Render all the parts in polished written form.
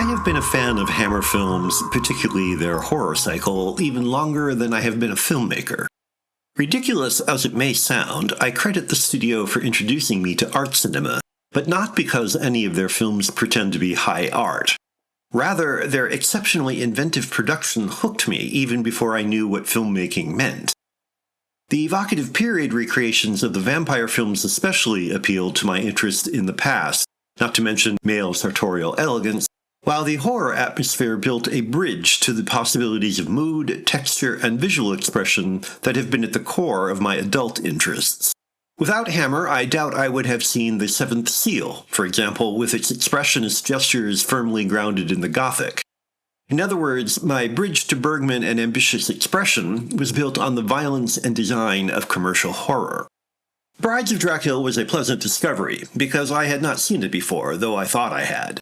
I have been a fan of Hammer films, particularly their horror cycle, even longer than I have been a filmmaker. Ridiculous as it may sound, I credit the studio for introducing me to art cinema, but not because any of their films pretend to be high art. Rather, their exceptionally inventive production hooked me even before I knew what filmmaking meant. The evocative period recreations of the vampire films especially appealed to my interest in the past, not to mention male sartorial elegance, while the horror atmosphere built a bridge to the possibilities of mood, texture, and visual expression that have been at the core of my adult interests. Without Hammer, I doubt I would have seen The Seventh Seal, for example, with its expressionist gestures firmly grounded in the Gothic. In other words, my bridge to Bergman and ambitious expression was built on the violence and design of commercial horror. Brides of Dracula was a pleasant discovery, because I had not seen it before, though I thought I had.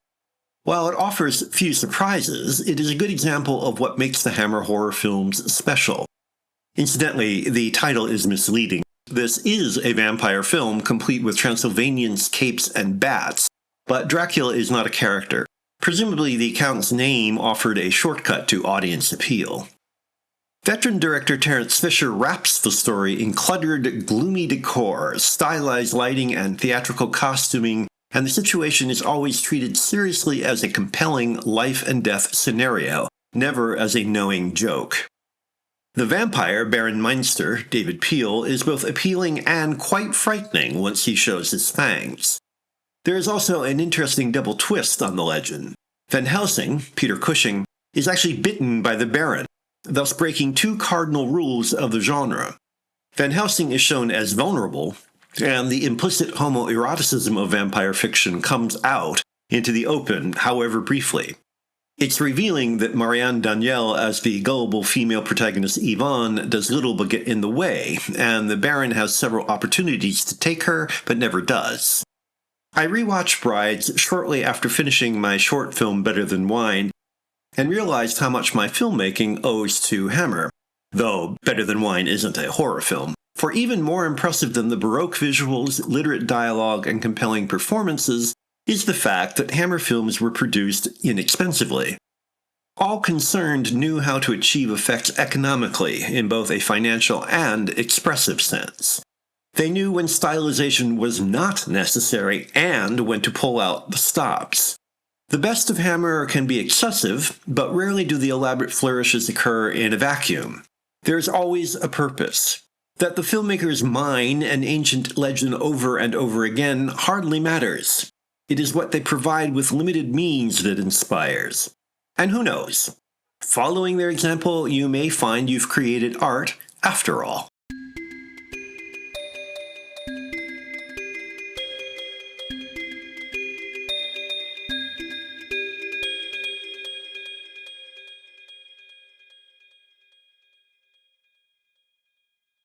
While it offers few surprises, it is a good example of what makes the Hammer horror films special. Incidentally, the title is misleading. This is a vampire film complete with Transylvanians, capes, and bats, but Dracula is not a character. Presumably, the Count's name offered a shortcut to audience appeal. Veteran director Terence Fisher wraps the story in cluttered, gloomy decor, stylized lighting, and theatrical costuming, and the situation is always treated seriously as a compelling life-and-death scenario, never as a knowing joke. The vampire, Baron Meinster, David Peel, is both appealing and quite frightening once he shows his fangs. There is also an interesting double twist on the legend. Van Helsing, Peter Cushing, is actually bitten by the Baron, thus breaking two cardinal rules of the genre. Van Helsing is shown as vulnerable, and the implicit homoeroticism of vampire fiction comes out into the open, however briefly. It's revealing that Marianne Danielle, as the gullible female protagonist Yvonne, does little but get in the way, and the Baron has several opportunities to take her, but never does. I rewatched Brides shortly after finishing my short film Better Than Wine, and realized how much my filmmaking owes to Hammer, though Better Than Wine isn't a horror film. For even more impressive than the Baroque visuals, literate dialogue, and compelling performances is the fact that Hammer films were produced inexpensively. All concerned knew how to achieve effects economically in both a financial and expressive sense. They knew when stylization was not necessary and when to pull out the stops. The best of Hammer can be excessive, but rarely do the elaborate flourishes occur in a vacuum. There is always a purpose. That the filmmakers mine an ancient legend over and over again hardly matters. It is what they provide with limited means that inspires. And who knows? Following their example, you may find you've created art after all.